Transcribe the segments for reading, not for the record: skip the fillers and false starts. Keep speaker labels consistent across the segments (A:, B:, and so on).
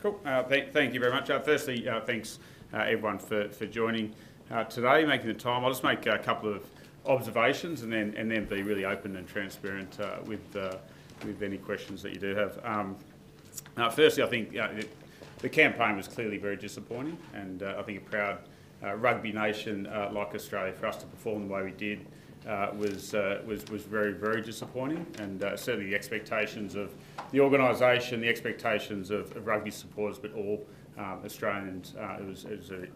A: Cool. Thank you very much. Firstly, thanks everyone for joining today, making the time. I'll just make a couple of observations and then be really open and transparent with any questions that you do have. Firstly, I think the campaign was clearly very disappointing, and I think a proud rugby nation like Australia, for us to perform the way we did was very, very disappointing, and certainly the expectations of the organisation, the expectations of rugby supporters, but all Australians, it was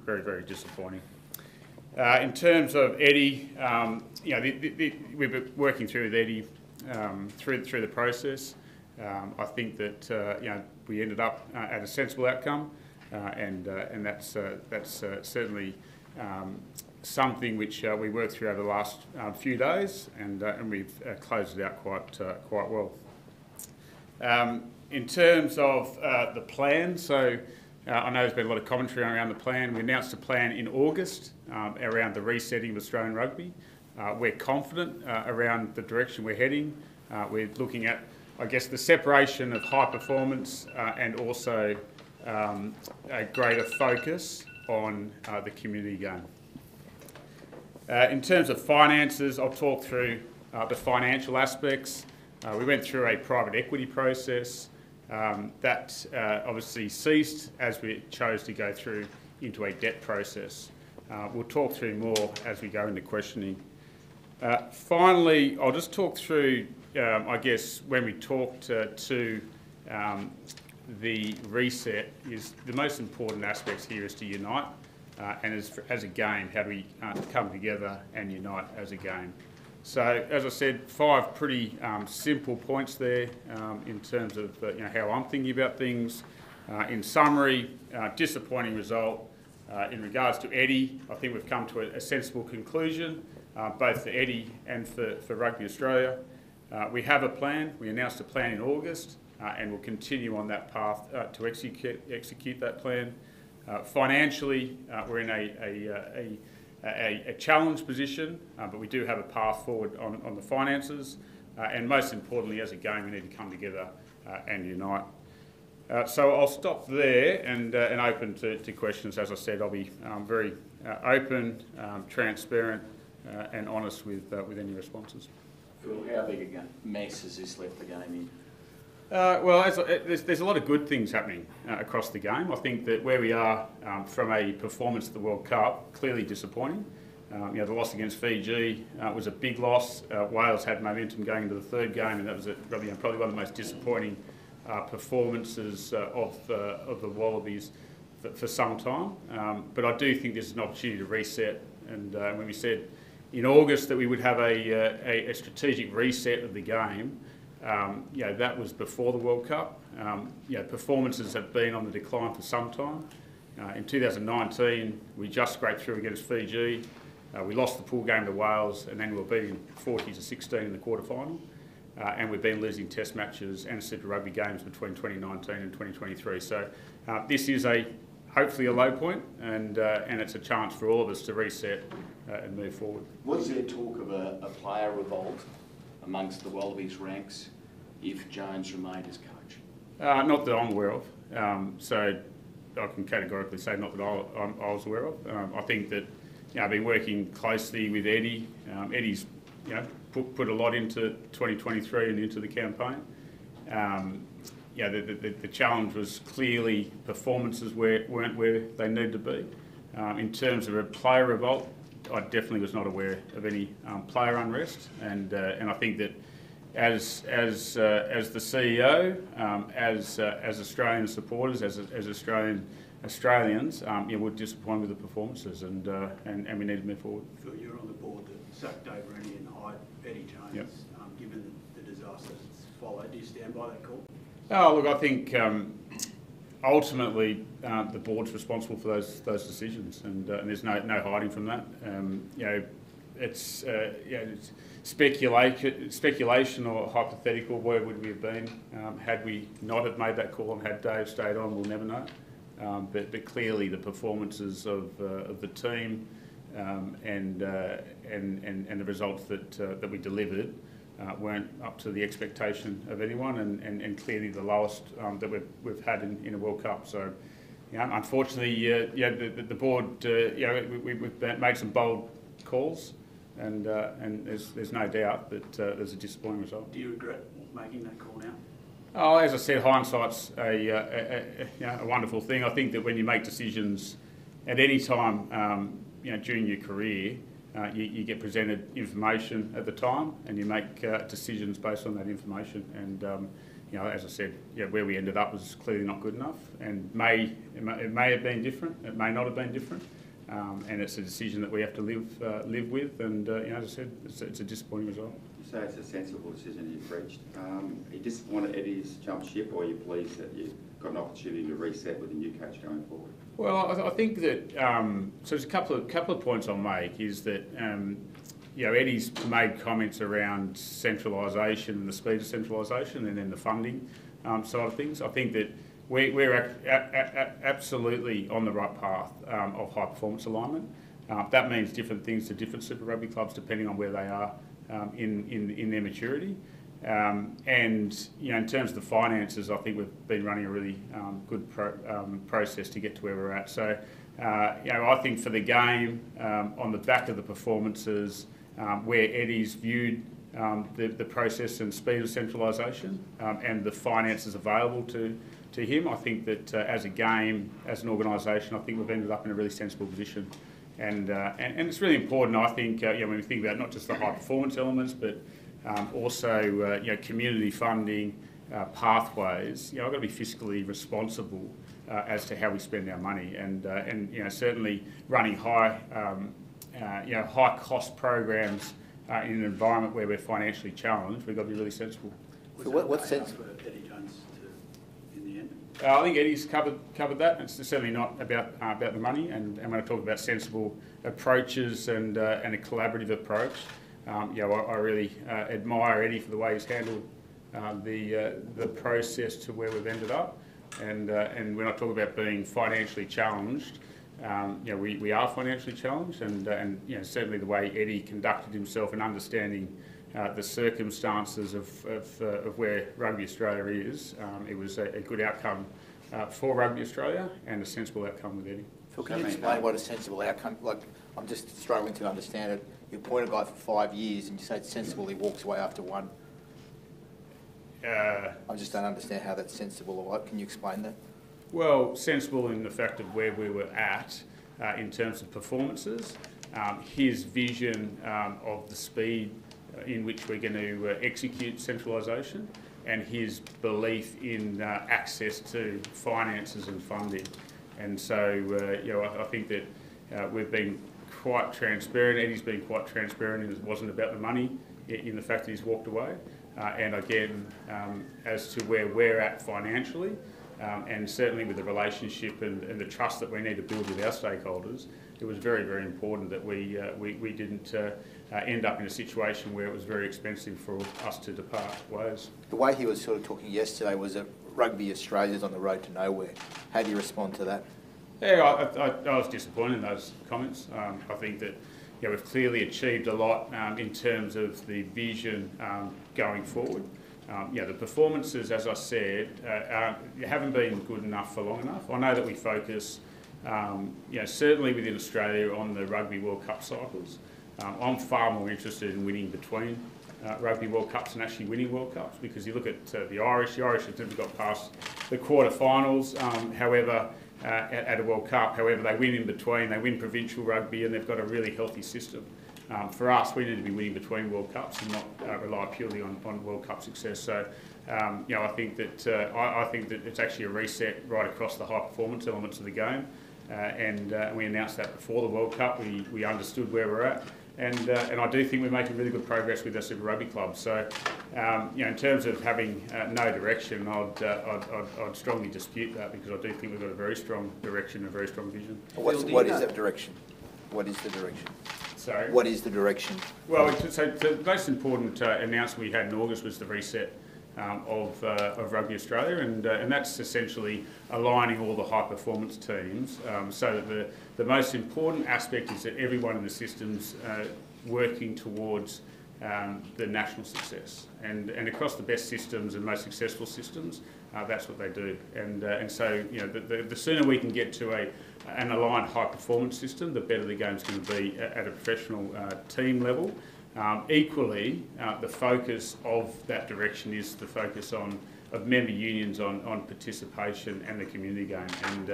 A: very, very disappointing. In terms of Eddie, we've been working through with Eddie through the process. I think that we ended up at a sensible outcome, and that's certainly something which we worked through over the last few days, and we've closed it out quite well. In terms of the plan, so I know there's been a lot of commentary around the plan. We announced a plan in August around the resetting of Australian rugby. We're confident around the direction we're heading. We're looking at, I guess, the separation of high performance and also a greater focus on the community game. In terms of finances, I'll talk through the financial aspects. We went through a private equity process that obviously ceased as we chose to go through into a debt process. We'll talk through more as we go into questioning. Finally, I'll just talk through, I guess, when we talked to the reset, is the most important aspects here is to unite. And as a game, how do we come together and unite as a game? So, as I said, 5 pretty simple points there in terms of how I'm thinking about things. In summary, disappointing result. In regards to Eddie, I think we've come to a sensible conclusion, both for Eddie and for Rugby Australia. We have a plan. We announced a plan in August, and we'll continue on that path to execute that plan. Financially, we're in a challenged position, but we do have a path forward on the finances, and most importantly, as a game, we need to come together and unite. So I'll stop there and open to questions. As I said, I'll be very open, transparent, and honest with any responses.
B: Phil, how big a mess has this left the game in?
A: Well, there's a lot of good things happening across the game. I think that where we are from a performance at the World Cup, clearly disappointing. The loss against Fiji was a big loss. Wales had momentum going into the third game, and that was probably one of the most disappointing performances of the Wallabies for some time. But I do think this is an opportunity to reset. And when we said in August that we would have a strategic reset of the game, that was before the World Cup. Performances have been on the decline for some time. In 2019, we just scraped through against Fiji. We lost the pool game to Wales, and then we were beaten 40-16 in the quarterfinal. And we've been losing test matches and Super Rugby games between 2019 and 2023. So this is hopefully a low point, and it's a chance for all of us to reset and move forward.
B: Was there talk of a player revolt amongst the Wallabies ranks if Jones remained as coach?
A: Not that I'm aware of. So I can categorically say not that I was aware of. I think that I've been working closely with Eddie. Eddie's put a lot into 2023 and into the campaign. The challenge was clearly performances weren't where they need to be. In terms of a player revolt, I definitely was not aware of any player unrest, and I think that as the CEO, as Australian supporters, as Australians, we're disappointed with the performances, and we need to move forward.
C: Phil, you're on the board that sacked over and hired Eddie Jones.
A: Yep.
C: Given the disaster that's followed, do you stand by that call?
A: Oh, look, I think ultimately the board's responsible for those decisions, and there's no hiding from that. It's speculation or hypothetical. Where would we have been had we not have made that call and had Dave stayed on? We'll never know. But clearly the performances of the team and the results that we delivered weren't up to the expectation of anyone, and clearly the lowest that we've had in a World Cup. So, unfortunately, the board, we've made some bold calls, and there's no doubt that there's a disappointing result.
C: Do you regret making that call now?
A: Oh, as I said, hindsight's a wonderful thing. I think that when you make decisions at any time, during your career, you get presented information at the time, and you make decisions based on that information. And as I said, where we ended up was clearly not good enough, and it may have been different. It may not have been different. And it's a decision that we have to live with. And as I said, it's a disappointing result.
D: You say it's a sensible decision you've reached. Are you disappointed Eddie's jumped ship, or are you pleased that you've got an opportunity to reset with a new coach going forward?
A: Well, I think that so there's a couple of points I'll make. Is that Eddie's made comments around centralisation and the speed of centralisation, and then the funding side of things. I think that we're absolutely on the right path of high performance alignment. That means different things to different Super Rugby clubs depending on where they are in their maturity. And in terms of the finances, I think we've been running a really good process to get to where we're at. So I think for the game, on the back of the performances, where Eddie's viewed the process and speed of centralisation and the finances available to him, I think that as a game, as an organisation, I think we've ended up in a really sensible position. And it's really important, I think, when we think about not just the high performance elements, but also community funding, pathways. I've got to be fiscally responsible as to how we spend our money, and certainly running high cost programs in an environment where we're financially challenged. We've got to be really sensible.
C: So what sense for Eddie Jones in the end?
A: I think Eddie's covered that. It's certainly not about the money. And when I talk about sensible approaches and a collaborative approach, I really admire Eddie for the way he's handled the process to where we've ended up. And when I talk about being financially challenged, we are financially challenged, and certainly the way Eddie conducted himself and understanding the circumstances of where Rugby Australia is, it was a good outcome for Rugby Australia and a sensible outcome with Eddie.
E: Phil, can you explain what a sensible outcome, like, I'm just struggling to understand it. You appoint a guy for 5 years and you say it's sensible, he walks away after one. I just don't understand how that's sensible or what. Can you explain that?
A: Well, sensible in the fact of where we were at in terms of performances, his vision of the speed in which we're going to execute centralisation, and his belief in access to finances and funding. And so, I think that we've been quite transparent. Eddie's been quite transparent, and it wasn't about the money in the fact that he's walked away. And again, as to where we're at financially, and certainly with the relationship and the trust that we need to build with our stakeholders, it was very, very important that we didn't end up in a situation where it was very expensive for us to depart ways.
E: The way he was sort of talking yesterday was that Rugby Australia's on the road to nowhere. How do you respond to that?
A: Yeah, I was disappointed in those comments. I think that we've clearly achieved a lot in terms of the vision going forward. The performances, as I said, haven't been good enough for long enough. I know that we focus, certainly within Australia, on the Rugby World Cup cycles. I'm far more interested in winning between Rugby World Cups and actually winning World Cups, because you look at the Irish have never got past the quarterfinals. However, at a World Cup, however, they win in between. They win provincial rugby, and they've got a really healthy system. For us, we need to be winning between World Cups and not rely purely on World Cup success. So, I think that I think that it's actually a reset right across the high performance elements of the game, and we announced that before the World Cup. We understood where we're at, and I do think we're making really good progress with our Super Rugby club. So, in terms of having no direction, I'd strongly dispute that, because I do think we've got a very strong direction, a very strong vision.
E: What is that direction? What is the direction?
A: Sorry?
E: What is the direction?
A: Well, so the most important announcement we had in August was the reset of Rugby Australia, and that's essentially aligning all the high performance teams, so that the most important aspect is that everyone in the system's working towards the national success. And across the best systems and most successful systems, that's what they do. And so, you know, the sooner we can get to an aligned high-performance system, the better the game's going to be at a professional team level. Equally, the focus of that direction is the focus of member unions on participation and the community game. And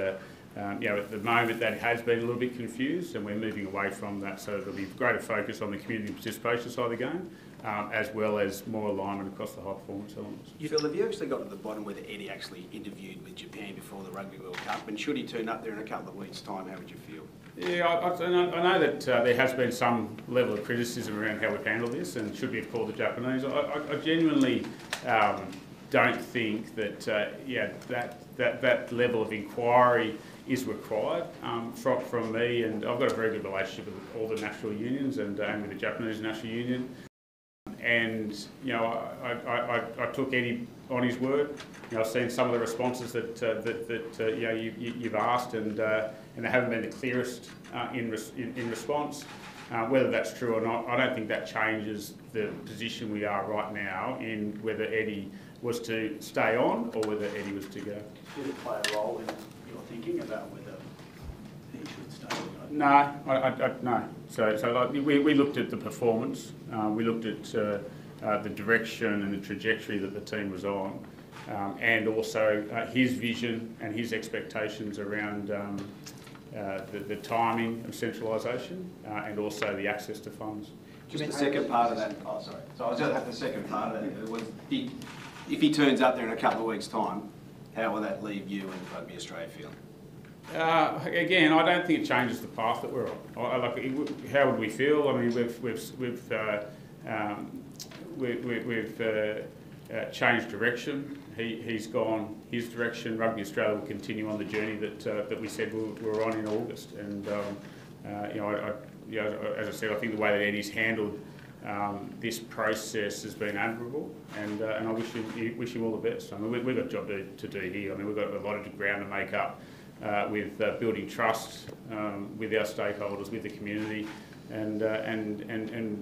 A: you know, at the moment that has been a little bit confused, and we're moving away from that, so there'll be greater focus on the community participation side of the game, as well as more alignment across the high performance elements.
C: Phil, have you actually got to the bottom whether Eddie actually interviewed with Japan before the Rugby World Cup? And should he turn up there in a couple of weeks' time, how would you feel?
A: Yeah, I know that there has been some level of criticism around how we've handled this, and should we have called the Japanese. I genuinely don't think that that level of inquiry is required from me, and I've got a very good relationship with all the national unions and with the Japanese National Union. And you know, I took Eddie on his word. You know, I've seen some of the responses that you know you've asked, and they haven't been the clearest in response. Whether that's true or not, I don't think that changes the position we are right now in whether Eddie was to stay on or whether Eddie was to go.
C: Did it play a role in your thinking about whether he should stay or not?
A: No, no. So like, we looked at the performance, we looked at the direction and the trajectory that the team was on, and also his vision and his expectations around the timing of centralisation and also the access to funds.
C: Just the second part of that. Oh, sorry. So I was just at the second part of that. It was if he turns up there in a couple of weeks' time, how will that leave you and Rugby Australia feeling?
A: Again, I don't think it changes the path that we're on. How would we feel? I mean, we've changed direction. He's gone his direction. Rugby Australia will continue on the journey that we said we were on in August. And you know, as I said, I think the way that Eddie's handled this process has been admirable, and I wish him all the best. I mean, we've got a job to do here. I mean, we've got a lot of ground to make up with building trust with our stakeholders, with the community, and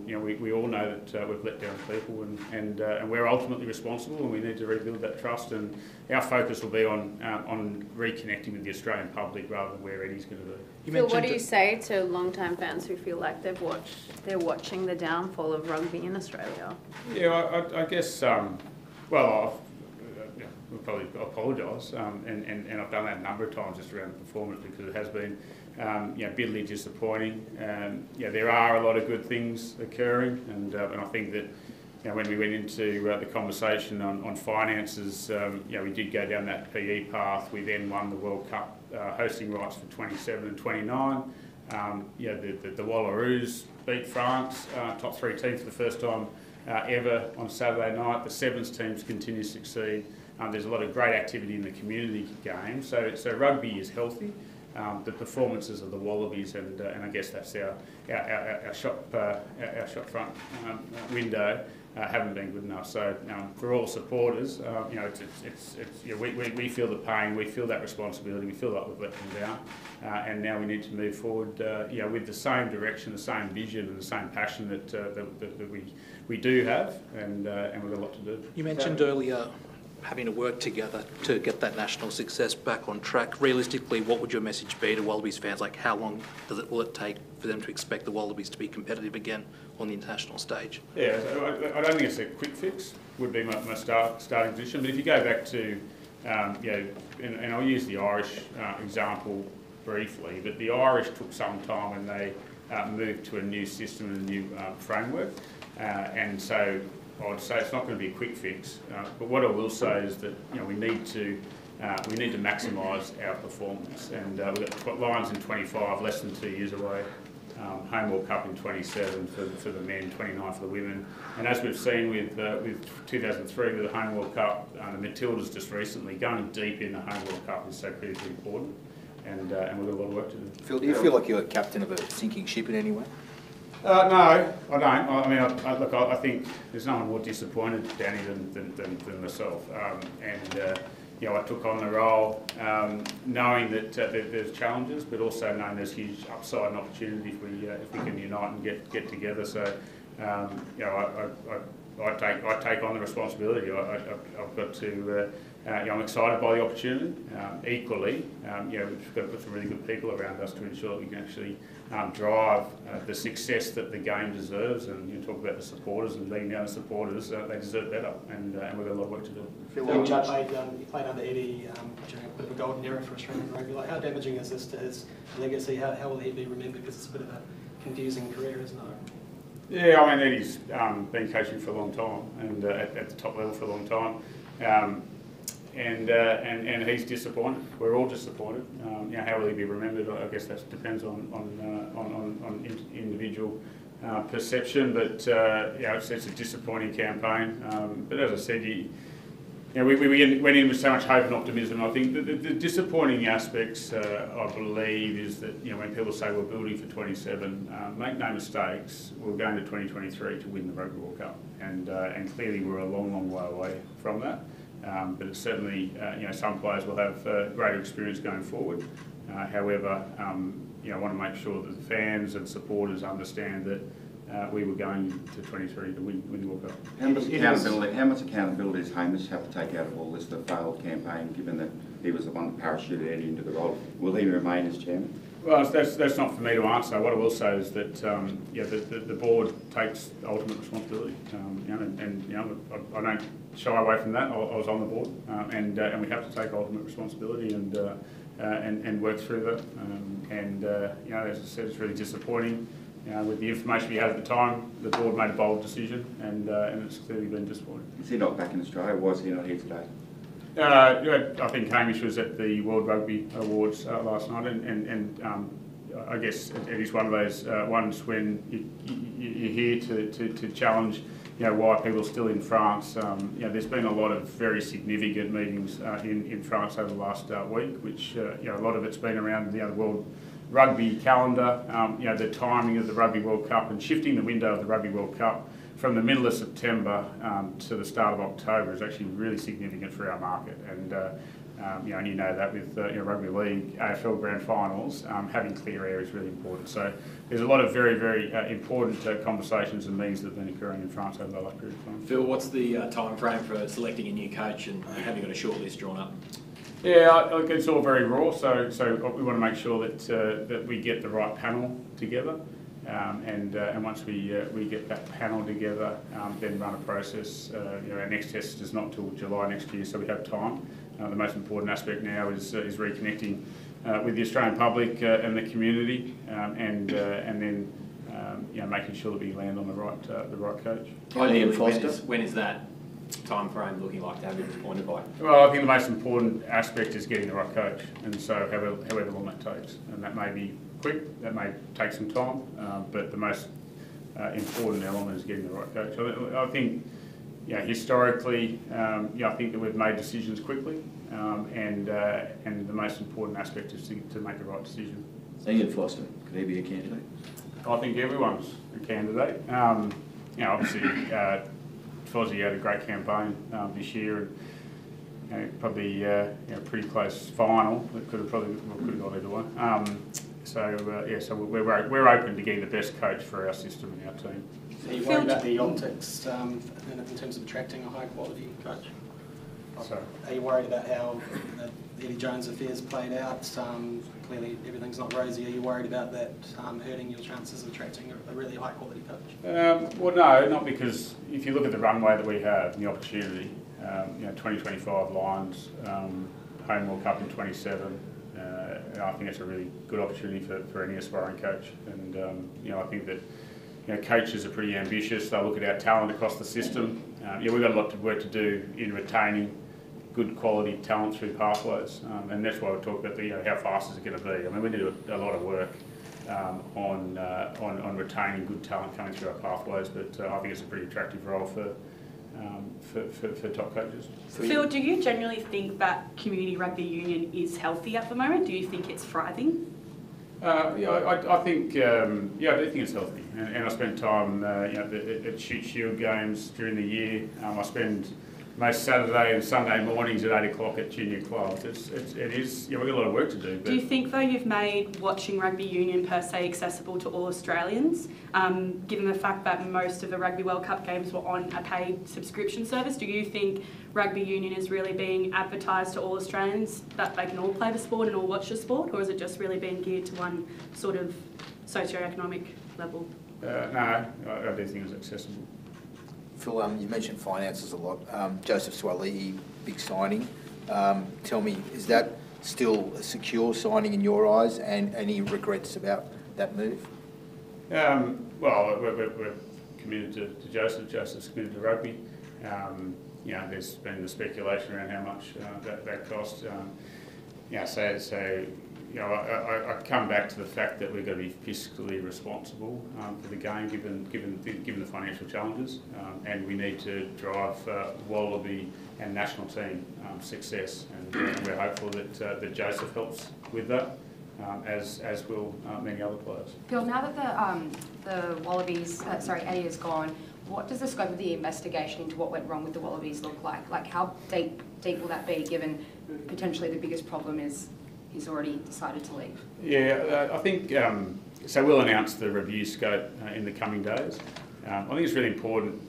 A: you know, we all know that we've let down people, and we're ultimately responsible, and we need to rebuild that trust. And our focus will be on reconnecting with the Australian public rather than where Eddie's going to be.
F: Phil, what do you say to long-time fans who feel like they're watching the downfall of rugby in Australia?
A: Yeah, I guess. Well, I'll probably apologise, and I've done that a number of times just around the performance, because it has been, you know, bitterly disappointing. Yeah, there are a lot of good things occurring, and I think that, you know, when we went into the conversation on finances, you know, we did go down that PE path. We then won the World Cup hosting rights for 27 and 29. You know, the Wallabies beat France, top three teams for the first time ever on Saturday night. The Sevens teams continue to succeed. There's a lot of great activity in the community game. So rugby is healthy. The performances of the Wallabies, and I guess that's our shop front window, haven't been good enough. So for all supporters, you know, it's you know, we feel the pain, we feel that responsibility, we feel like we've let them down, and now we need to move forward, you know, with the same direction, the same vision, and the same passion that we do have, and we've got a lot to do.
G: You mentioned earlier having to work together to get that national success back on track. Realistically, what would your message be to Wallabies fans? Like, how long will it take for them to expect the Wallabies to be competitive again on the international stage?
A: Yeah, I don't think it's a quick fix, would be my starting position. But if you go back to, you know, and I'll use the Irish example briefly, but the Irish took some time when they moved to a new system and a new framework. And so I'd say it's not going to be a quick fix, but what I will say is that, you know, we need to maximise our performance, and we've got Lions in 25, less than 2 years away. Home World Cup in 27 for the men, 29 for the women, and as we've seen with 2003 with the Home World Cup, the Matildas just recently, going deep in the Home World Cup is so critically important, and we've got a lot of work to do.
E: Phil, do you feel like you're a captain of a sinking ship in any way?
A: No, I don't. I mean, I think there's no one more disappointed, Danny, than myself. You know, I took on the role knowing that there's challenges, but also knowing there's huge upside and opportunity if we can unite and get together. So, you know, I take on the responsibility. I've got to, you know, I'm excited by the opportunity. Equally, you know, we've got to put some really good people around us to ensure that we can actually drive the success that the game deserves. And you talk about the supporters and leading down the supporters, they deserve better, and we've got a lot of work to do.
H: Phil, you played under Eddie during a bit of a golden era for Australian rugby. Like, how damaging is this to his legacy? How will he be remembered? Because it's a bit of a confusing career, isn't it?
A: Yeah, I mean, Eddie's been coaching for a long time and at the top level for a long time, and he's disappointed. We're all disappointed. You know, how will he be remembered? I guess that depends on individual perception, but you know, it's a disappointing campaign. But as I said, you know, we went in with so much hope and optimism. I think the disappointing aspects, I believe, is that, you know, when people say we're building for 27, make no mistakes, we're going to 2023 to win the Rugby World Cup, and clearly we're a long, long way away from that. But it's certainly, you know, some players will have greater experience going forward. However, you know, I want to make sure that the fans and supporters understand that we were going to 23 to win the World Cup.
D: How much accountability does Hamish have to take out of all this, the failed campaign, given that he was the one that parachuted Eddie into the role? Will he remain as chairman?
A: Well, that's not for me to answer. What I will say is that yeah, the board takes ultimate responsibility. You know, and you know, I don't shy away from that. I was on the board, and we have to take ultimate responsibility and work through that. You know, as I said, it's really disappointing. You know, with the information we had at the time, the board made a bold decision, and it's clearly been disappointing.
D: Is he not back in Australia? Was he not here today?
A: I think Hamish was at the World Rugby Awards last night, and I guess it is one of those ones when you're here to challenge, you know, why people are still in France. You know, there's been a lot of very significant meetings in France over the last week, which you know, a lot of it's been around, you know, the World Rugby calendar, you know, the timing of the Rugby World Cup and shifting the window of the Rugby World Cup from the middle of September to the start of October is actually really significant for our market. And you know, and you know that with you know, Rugby League, AFL Grand Finals, having clear air is really important. So there's a lot of very, very important conversations and meetings that have been occurring in France over the last period of time.
I: Phil, what's the time frame for selecting a new coach, and have you got a shortlist drawn up?
A: Yeah, it's all very raw, so we want to make sure that that we get the right panel together, and once we get that panel together, then run a process. You know, our next test is not until July next year, so we have time. The most important aspect now is reconnecting with the Australian public and the community, and then you know, making sure that we land on the right coach.
I: When is that time frame looking like to have been appointed by?
A: Well, I think the most important aspect is getting the right coach, and so however long that takes, and that may be quick, that may take some time, but the most important element is getting the right coach. So I think, you know, historically, yeah, I think that we've made decisions quickly, and the most important aspect is to make the right decision.
H: Ian Foster, could he be a candidate?
A: I think everyone's a candidate. You know, obviously, Fozzie had a great campaign this year, and you know, probably you know, pretty close final. It could have gone either way. Yeah, so we're open to getting the best coach for our system and our team.
H: Are you worried about the optics in terms of attracting a high quality coach?
A: So,
H: are you worried about how the Eddie Jones affairs played out? Clearly everything's not rosy. Are you worried about that hurting your chances of attracting a really high quality coach?
A: Well, no, not, because if you look at the runway that we have and the opportunity, you know, 2025 Lions, home World Cup in 27, I think it's a really good opportunity for any aspiring coach. And you know, I think that, you know, coaches are pretty ambitious. They look at our talent across the system. Yeah, we've got a lot of work to do in retaining good quality talent through pathways, and that's why we talk about the, you know, how fast is it going to be. I mean, we do a lot of work on retaining good talent coming through our pathways, but I think it's a pretty attractive role for top coaches.
J: Phil, do you generally think that community rugby union is healthy at the moment? Do you think it's thriving?
A: Yeah, I think yeah, I do think it's healthy, and I spend time you know, at Shoot Shield games during the year. I spend most Saturday and Sunday mornings at 8 o'clock at junior clubs. It is, we've got a lot of work to do. But
J: do you think, though, you've made watching rugby union per se accessible to all Australians, given the fact that most of the Rugby World Cup games were on a paid subscription service? Do you think rugby union is really being advertised to all Australians, that they can all play the sport and all watch the sport, or is it just really being geared to one sort of socio-economic level?
A: No, I do think it's accessible.
E: Phil, you mentioned finances a lot. Joseph Swaley, big signing. Tell me, is that still a secure signing in your eyes, and any regrets about that move?
A: Well, we're committed to Joseph. Joseph's committed to rugby. There's been the speculation around how much that cost. I come back to the fact that we've got to be fiscally responsible for the game, given the financial challenges, and we need to drive Wallaby and national team success. And we're hopeful that Joseph helps with that, as will many other players.
K: Phil, now that the Wallabies, Eddie is gone, what does the scope of the investigation into what went wrong with the Wallabies look like? Like, how deep will that be, given potentially the biggest problem is he's already decided to leave?
A: Yeah, I think, so we'll announce the review scope in the coming days. I think it's really important.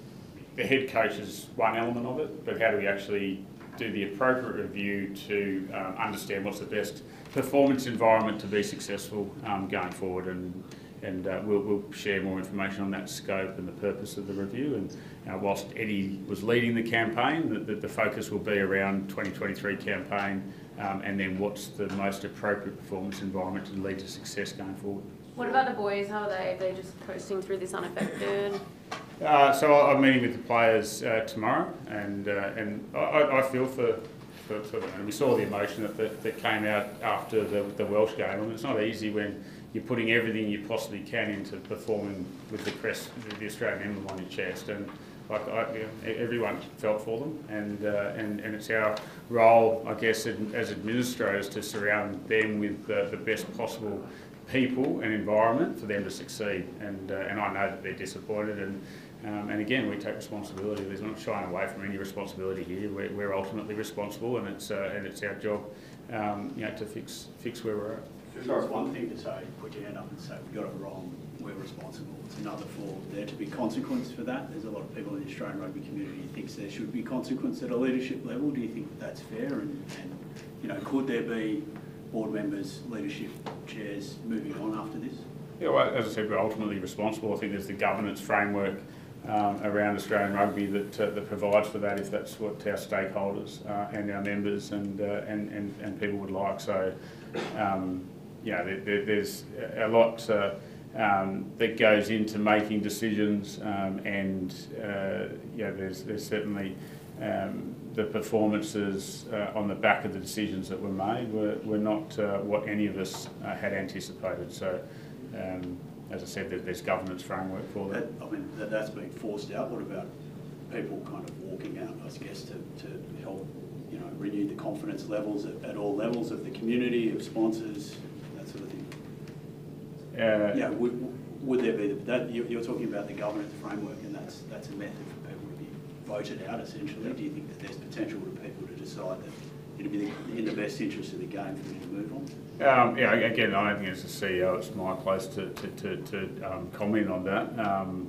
A: The head coach is one element of it, but how do we actually do the appropriate review to understand what's the best performance environment to be successful going forward, and we'll share more information on that scope and the purpose of the review. And whilst Eddie was leading the campaign, the focus will be around 2023 campaign, and then what's the most appropriate performance environment to lead to success going forward.
F: What about the boys? How are they? Are they just coasting through this unaffected?
A: So I'm meeting with the players tomorrow, and I feel for them. And we saw the emotion that came out after the Welsh game. I mean, it's not easy when you're putting everything you possibly can into performing with the crest, the Australian emblem on your chest, and everyone felt for them, and it's our role, I guess, as administrators to surround them with the best possible people and environment for them to succeed. And I know that they're disappointed, and again, we take responsibility. There's not shying away from any responsibility here. We're ultimately responsible, and it's our job, to fix where we're at.
L: Sure, it's one thing to say, put your hand up and say, we got it wrong, we're responsible. It's another for there to be consequence for that. There's a lot of people in the Australian rugby community who thinks there should be consequence at a leadership level. Do you think that's fair? And could there be board members, leadership chairs moving on after this?
A: Yeah, well, as I said, we're ultimately responsible. I think there's the governance framework around Australian rugby that provides for that, if that's what our stakeholders and our members and people would like. So, there's a lot that goes into making decisions, and there's certainly the performances on the back of the decisions that were made were not what any of us had anticipated. So, as I said, there's governance framework for that.
L: That's been forced out. What about people kind of walking out, I guess, to help renew the confidence levels at all levels of the community, of sponsors, that sort of thing? Would there be that you're talking about the governance framework, and that's a method for people to be voted out essentially? Do you think that there's potential for people to decide that it'd be in the best interest of the game for them to move on?
A: Again, I don't think as a CEO it's my place to comment on that.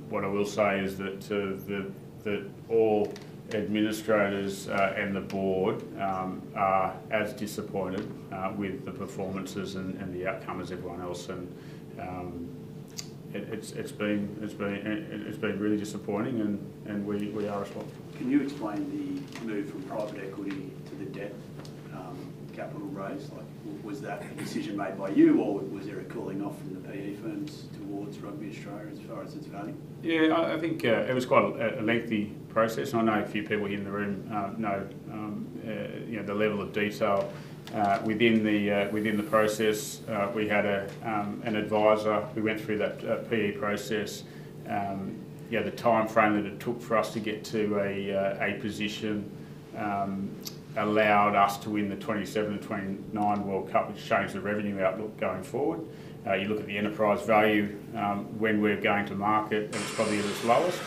A: What I will say is that all administrators and the board are as disappointed with the performances and the outcome as everyone else, and it's been really disappointing, and we are responsible.
L: Can you explain the move from private equity to the debt capital raise? Like, was that a decision made by you, or was there a cooling off from the PE firms towards Rugby Australia as far as its value? Yeah,
A: I think it was quite a lengthy process, and I know a few people here in the room know the level of detail within the process. We had an advisor. We went through that PE process. The time frame that it took for us to get to a position allowed us to win the 27 and 29 World Cup, which changed the revenue outlook going forward. You look at the enterprise value when we're going to market, and it's probably at its lowest.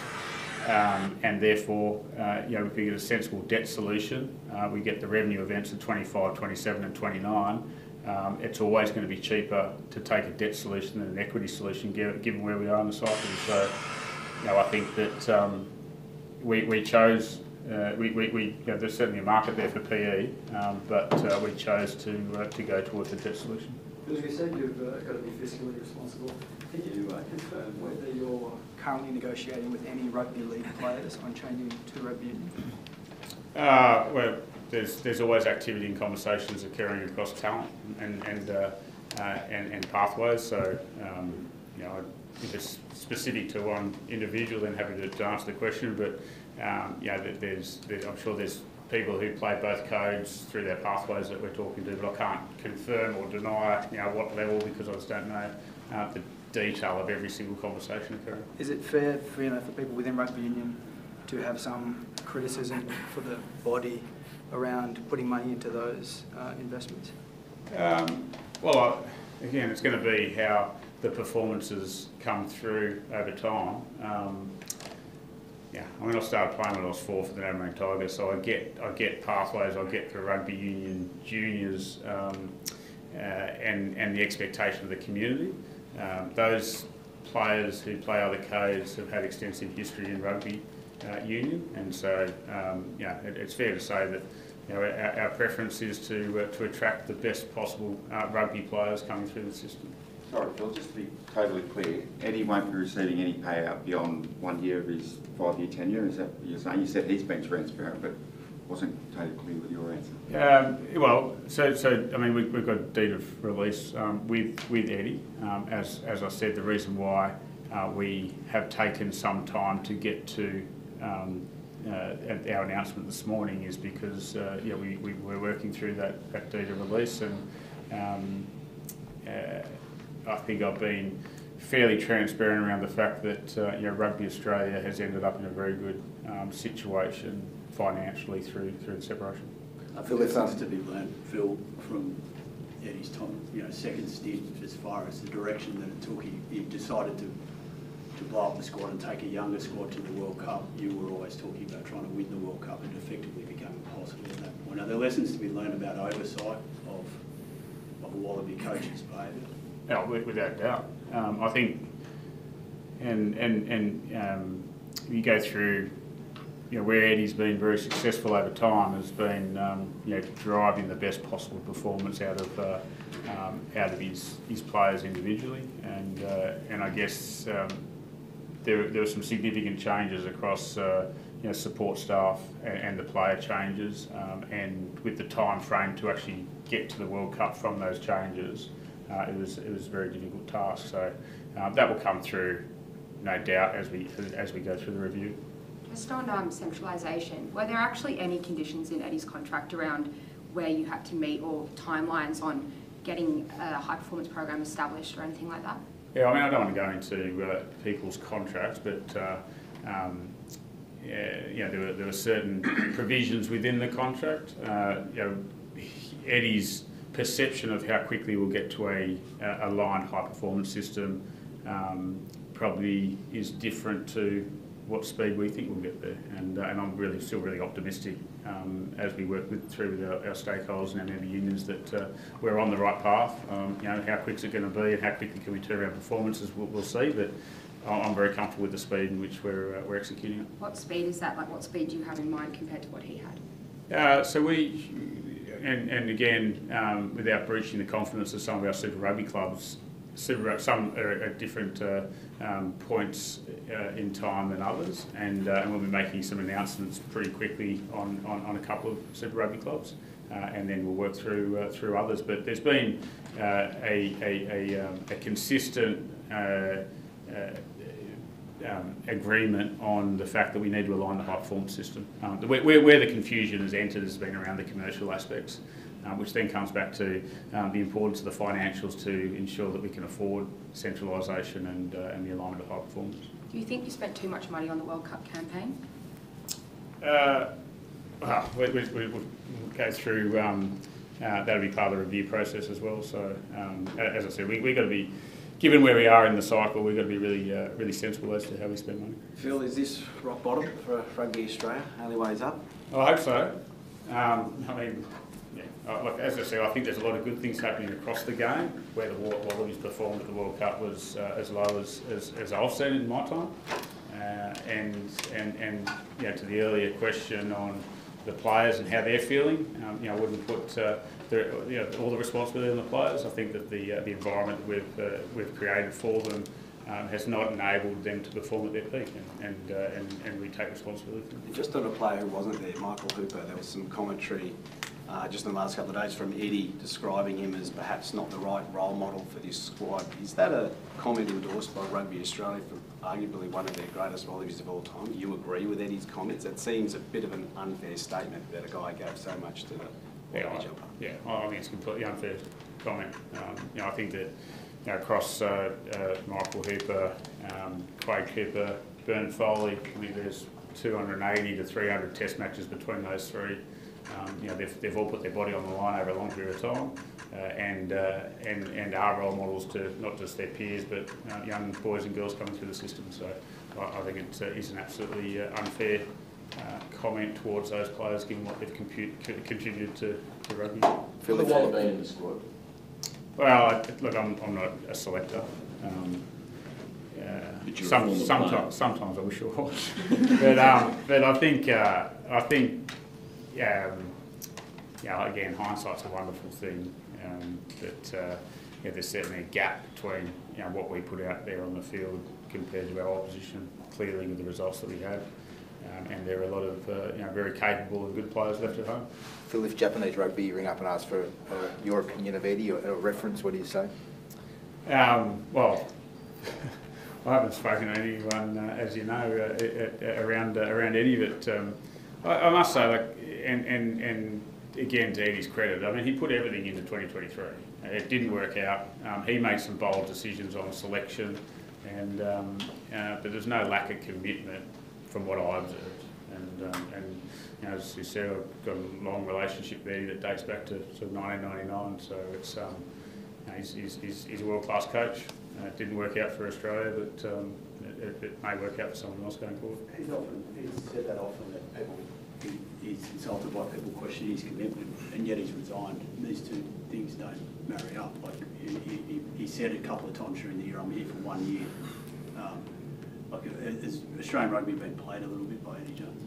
A: and therefore, if we get a sensible debt solution, we get the revenue events of 25, 27 and 29, it's always going to be cheaper to take a debt solution than an equity solution, given where we are in the cycle. So, I think that we chose, there's certainly a market there for PE, but we chose to go towards a debt solution.
M: As you said, you've got to be fiscally responsible. Can you confirm whether you're currently negotiating with any rugby league players on changing to rugby union?
A: Well, there's always activity and conversations occurring across talent and pathways. So, if it's specific to one individual, then happy to answer the question. But I'm sure there's people who play both codes through their pathways that we're talking to, but I can't confirm or deny what level, because I just don't know the detail of every single conversation occurring.
M: Is it fair for people within rugby union to have some criticism for the body around putting money into those investments?
A: Well, again, it's going to be how the performances come through over time. I started playing when I was 4 for the Namarang Tigers, so I get pathways, I get the rugby union juniors, and the expectation of the community. Those players who play other codes have had extensive history in rugby union, and so it's fair to say that our preference is to attract the best possible rugby players coming through the system.
D: Sorry, Phil, just to be totally clear, Eddie won't be receiving any payout beyond 1 year of his 5-year tenure. Is that what you're saying? You said he's been transparent, but wasn't totally clear with your answer. We've got a deed of release with Eddie. As I said, the reason why we have taken some time to get to our announcement this morning is because we're working through that deed of release, and I think I've been fairly transparent around the fact that Rugby Australia has ended up in a very good situation financially through the separation.
L: I feel there's something to be learned, Phil, from Eddie's time, second stint, as far as the direction that it took. He decided to blow up the squad and take a younger squad to the World Cup. You were always talking about trying to win the World Cup, and effectively became impossible at that point. Are there lessons to be learned about oversight of a Wallaby coach's behaviour?
A: No, without doubt. I think, and you go through, where Eddie's been very successful over time has been, driving the best possible performance out of his players individually, and I guess there were some significant changes across support staff and the player changes, and with the time frame to actually get to the World Cup from those changes. It was a very difficult task, so that will come through, no doubt, as we go through the review.
K: Just on centralisation, were there actually any conditions in Eddie's contract around where you had to meet, or timelines on getting a high performance program established or anything like that?
A: Yeah, I don't want to go into people's contracts, but there were certain provisions within the contract. Eddie's perception of how quickly we'll get to a aligned high performance system probably is different to what speed we think we'll get there, and I'm still really optimistic as we work through with our stakeholders and our member unions that we're on the right path. How quick is it going to be, and how quickly can we turn around performances? We'll see, but I'm very comfortable with the speed in which we're executing it.
K: What speed is that? Like, what speed do you have in mind compared to what he had?
A: So we. And again, without breaching the confidence of some of our Super Rugby clubs, some are at different points in time than others, and we'll be making some announcements pretty quickly on a couple of Super Rugby clubs, and then we'll work through others. But there's been a consistent agreement on the fact that we need to align the high performance system. Where the confusion has entered has been around the commercial aspects, which then comes back to the importance of the financials to ensure that we can afford centralisation and the alignment of high performance.
K: Do you think you spent too much money on the World Cup campaign?
A: We'll go through, that'll be part of the review process as well. So as I said, we've got to be
D: given where we are in the cycle, we've got to be really really sensible as to how we spend money.
C: Phil, is this rock bottom for Rugby Australia? Only ways up?
D: I hope so. I mean, yeah, look, as I said, I think there's a lot of good things happening across the game. Where the Wallabies performed at the World Cup was as low as I've seen in my time. And you know, to the earlier question on the players and how they're feeling, you know, I wouldn't put all the responsibility on the players. I think that the environment we've created for them has not enabled them to perform at their peak, and we take responsibility for them.
C: Just on a player who wasn't there, Michael Hooper, there was some commentary just in the last couple of days from Eddie describing him as perhaps not the right role model for this squad. Is that a comment endorsed by Rugby Australia for arguably one of their greatest Wallabies of all time? You agree with Eddie's comments? It seems a bit of an unfair statement that a guy gave so much to the Wallaby jumper.
D: Yeah, I think it's a completely unfair comment. You know, I think that, you know, across Michael Hooper, Craig Cooper, Bernard Foley, I think there's 280 to 300 test matches between those three. You know, they've all put their body on the line over a long period of time, and are role models to not just their peers, but young boys and girls coming through the system. So I think it is an absolutely unfair comment towards those players, given what they've contributed to rugby.
B: Phil, the Wallaby in the squad?
D: Well, look, I'm not a selector. Sometimes I wish I was, but I think you know, again, hindsight's a wonderful thing. Yeah, there's certainly a gap between, you know, what we put out there on the field compared to our opposition. Clearly, with the results that we have, and there are a lot of you know, very capable and good players left at home.
E: Phil, if Japanese rugby ring up and ask for your opinion of Eddie or a reference, what do you say?
D: Well, I haven't spoken to anyone, as you know, around Eddie, but I must say, like, and again, to Eddie's credit, I mean, he put everything into 2023. It didn't work out. He made some bold decisions on selection, but there's no lack of commitment from what I observed. And you know, as you said, I've got a long relationship with Eddie that dates back to sort of 1999. So it's you know, he's a world-class coach. It didn't work out for Australia, but it may work out for someone else going forward.
L: He's said that often, that he's insulted by people questioning his commitment, and yet he's resigned. These two things don't marry up. Like he said a couple of times during the year, I'm here for 1 year. Like, has Australian rugby been played a little bit by Eddie Jones?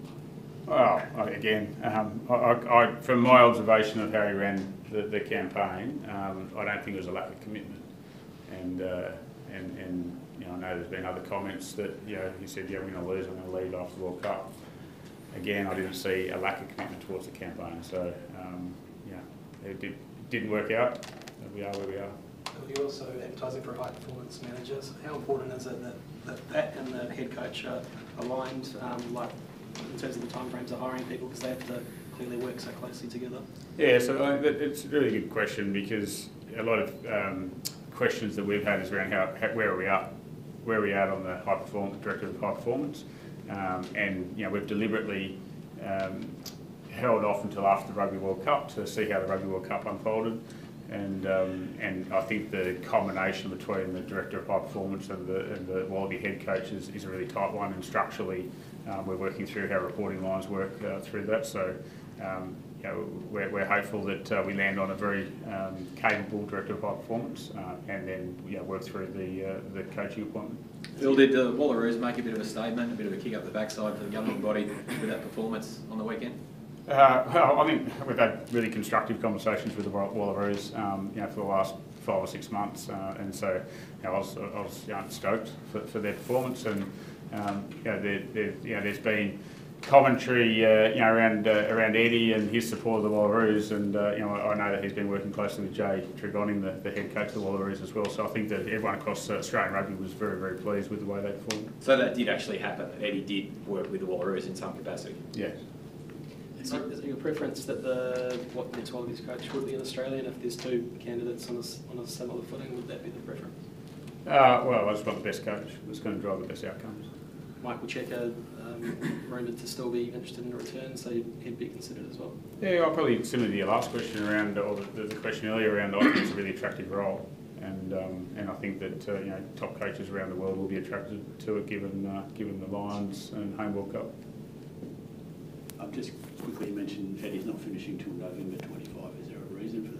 D: Well, again, I from my observation of how he ran the campaign, I don't think it was a lack of commitment. And you know, I know there's been other comments that, you know, he said, yeah, we're going to lose, I'm going to leave after the World Cup. Again, I didn't see a lack of commitment towards the campaign. So, yeah, it didn't work out. We are where we are.
H: You're also advertising for a high-performance manager. So how important is it that and the head coach are aligned, like in terms of the timeframes of hiring people, because they have to clearly work so closely together?
D: Yeah, so it's a really good question, because a lot of questions that we've had is around where are we at on the high performance director of high performance, and you know, we've deliberately held off until after the Rugby World Cup to see how the Rugby World Cup unfolded. And I think the combination between the director of high performance and the Wallaby head coach is a really tight one, and structurally we're working through how reporting lines work through that. So you know, we're hopeful that we land on a very capable director of high performance, and then, you know, work through the coaching appointment.
I: Phil, did the Wallaroos make a bit of a statement, a bit of a kick up the backside for the governing body with that performance on the weekend?
D: Well, I think we've had really constructive conversations with the Wallaroos, you know, for the last 5 or 6 months, and so, you know, I was you know, stoked for their performance, and you know, there's been commentary, you know, around Eddie and his support of the Wallaroos, and you know, I know that he's been working closely with Jay Tregoning, the head coach of the Wallaroos as well. So I think that everyone across Australian rugby was very, very pleased with the way they performed.
I: So that did actually happen. That Eddie did work with the Wallaroos in some capacity.
D: Yes.
H: Is it your preference that the next Wallabies coach would be an Australian? If there's two candidates on a similar footing, would that be the preference?
D: Well, I just want the best coach that's going to drive the best outcomes.
H: Michael Checker, rumoured to still be interested in a return, so he'd be considered as well.
D: Yeah, I'll probably, similar to your last question around, or the question earlier around, I think it's a really attractive role. and I think that you know, top coaches around the world will be attracted to it, given the Lions and Home World Cup.
L: I've just quickly mentioned Eddie's not finishing till November 25. Is there a reason for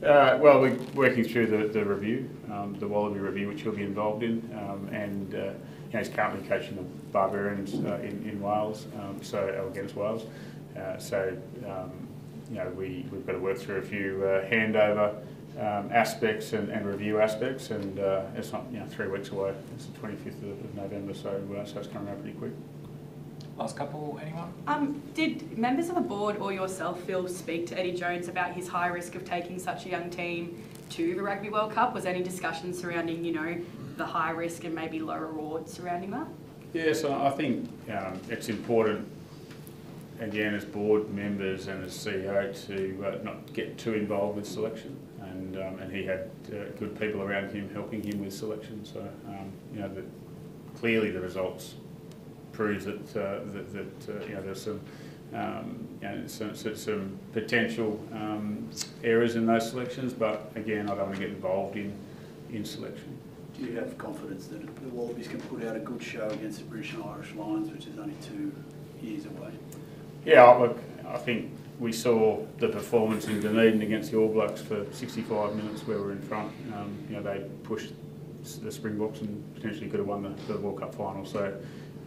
L: that?
D: Well, we're working through the review, the Wallaby review, which he'll be involved in, and you know, he's currently coaching the Barbarians in Wales, against Wales. You know, we've got to work through a few handover aspects and review aspects, and it's not, you know, 3 weeks away. It's the 25th of November, so it's coming up pretty quick.
N: Last couple, anyone?
J: Did members of the board or yourself, Phil, speak to Eddie Jones about his high risk of taking such a young team to the Rugby World Cup? Was there any discussion surrounding, you know, the high risk and maybe low reward surrounding that?
D: Yeah, so I think it's important, again, as board members and as CEO, to not get too involved with selection, and he had good people around him helping him with selection. So you know, clearly the results proves that you know, there's some potential errors in those selections, but again, I don't want to get involved in selection.
L: Do you have confidence that the Wallabies can put out a good show against the British and Irish Lions, which is only 2 years away?
D: Yeah, look, I think we saw the performance in Dunedin against the All Blacks for 65 minutes where we're in front. You know, they pushed the Springboks and potentially could have won the World Cup final. So,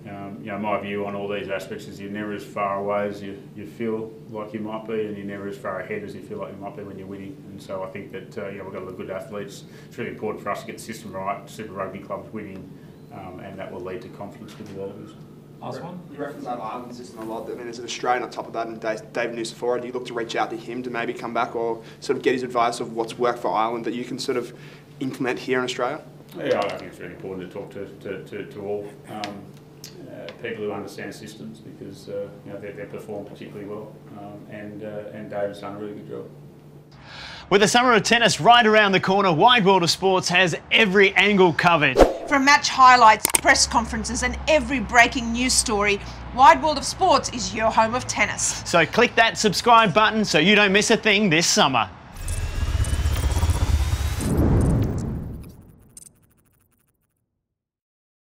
D: you know, my view on all these aspects is you're never as far away as you feel like you might be, and you're never as far ahead as you feel like you might be when you're winning. And so I think that you know, we've got a lot of good athletes. It's really important for us to get the system right, Super Rugby clubs winning, and that will lead to confidence with the Wallabies.
N: Last one.
O: You reference that Ireland system a lot. I mean, as an Australian on top of that, and David Nusafora, do you look to reach out to him to maybe come back or sort of get his advice of what's worked for Ireland that you can sort of implement here in Australia?
D: Yeah, I think it's really important to talk to all people who understand systems, because you know, they perform particularly well, and David's done a really good job.
P: With the summer of tennis right around the corner, Wide World of Sports has every angle covered.
Q: From match highlights, press conferences and every breaking news story, Wide World of Sports is your home of tennis.
P: So click that subscribe button so you don't miss a thing this summer.